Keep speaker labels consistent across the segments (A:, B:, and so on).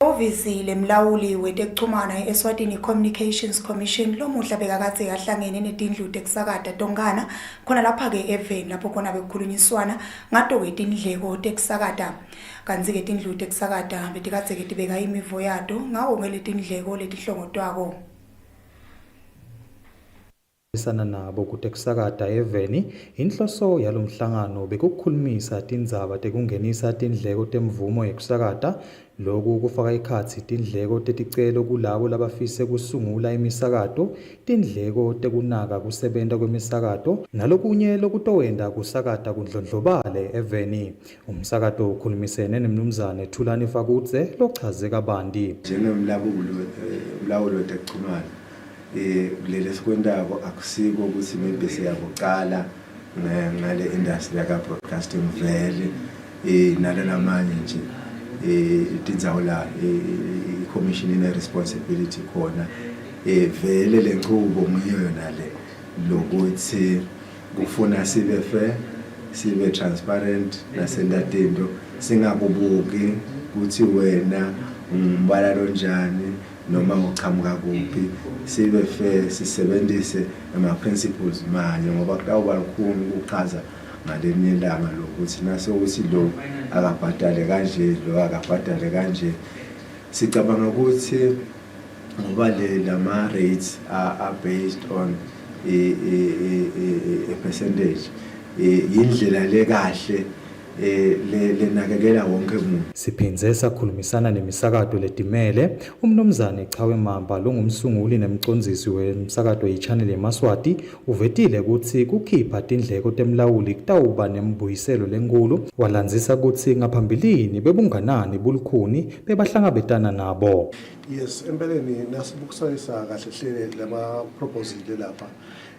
A: Ovisile mlawuli wetekuchumana eSwatini Communications Commission lomuhla bekakatse kahlangene netindlu tekusakata tonkana khona lapha ke eveni lapho khona bekukhulunyiswana ngato kwetindleko tekusakata kanzi ke tindlu tekusakata betikatse ke tibeka imivo yato ngawo ngeletindleko letihlongotwako
B: Sana nabo kutekusakata eveni inhloso yalomhlangano bekukhulumisa tindzaba tekungenisa tindleko temvumo yekusakata lokhu kufaka ikhatsi tindleko teticelo kulabo labafise kusungula imisakato tindleko tekunaka kusebenta kwemisakato nalokunye lokutowenda kusakata kundlondlobale eveni umsakato ukhulumisene nemnumzane Thulani Fakudze lochaze kabanti
C: njengomlawuli wetekuchumana kulele sikwendako akusiko ukuthi maybe siyakuqala ngale industry yaka broadcasting vele nalamanye nje tindzawo la i-commission ine responsibility khona vele lenqubo ngiyona le lokuthi kufuna sibe fair sibe transparent nasendatendo singakubuki ukuthi wena umbala lonjani noma uqhamuka kuphi sibe fair sisebenzise ama principles manje ngoba kutawuba lukhulu ukuchaza ngalenye ilanga lokuthi naso uthi lo akabhadale kanje lo akabhadale kanje sicabanga ukuthi ngoba lama rates are based on a percentage indlela le kahle lenakekela wonke umuntu
B: siphindze sakhulumisana nemisakato letimele umnumzane Chawe Mamba longumsunguli nemcondzisi wemsakato yichannel yeMaswati uvetile ukuthi kukhipha tindleko temlawuli kutawuba nembuyiselo lenkulu walandzisa ukuthi ngaphambilini bebunganani bulukhuni bebahlangabetana nabo.
D: Yes, empeleni nasibukusayisa kahle hlele lama proposal lapha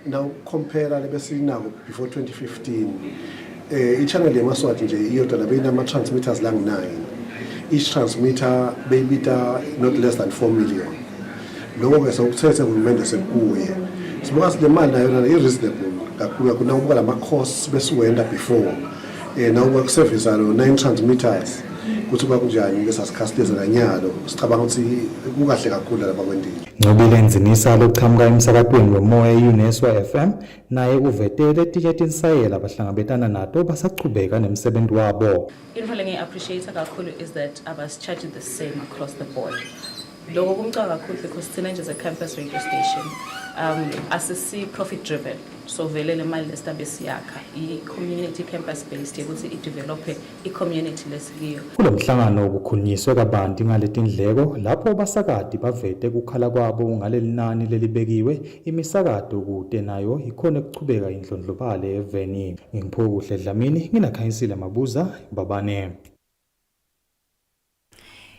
D: now compare lebesinako before 2015 i-channel yeMaswati nje iyodwa beyinama transmitters lang9 each transmitter beyibita not less than 4 million lokho ke sokuthethe uhulumende sekuye sibuka le mali nayo i-reasonable kakhulu kunakuba lama costs besiwenda before nawo service alo 9 transmitters kuthi kwakunjani ke sasikhasteza kanyalo sicabanga ukuthi kukahle kakhulu lapha kwendini
B: Ngobile Nzinisa lochamuka emsakatweni wemoya eUNESWA FM naye uvetele tike insayela abahlangabetana nato basachubeka nemsebenzi wabo.
E: Into engiappreciate kakhulu is that abas-charged the same across the board. Lokho kumcaka kakhulu because thina nje as a campus radio station asisi profit driven so vele le mali lestabe siyakha i-community campus based ukuthi i-develop i-community lesikiyo.
B: Kulomhlangano kukhulunyiswe kabanti ngaletindleko lapho basakati bavete kukhala kwabo ngalelinani lelibekiwe imisakato kude nayo ikhona kuchubeka indlondlobale eveni. Ngingiphokuhle Dlamini nginakhanyisile Mabuza babane.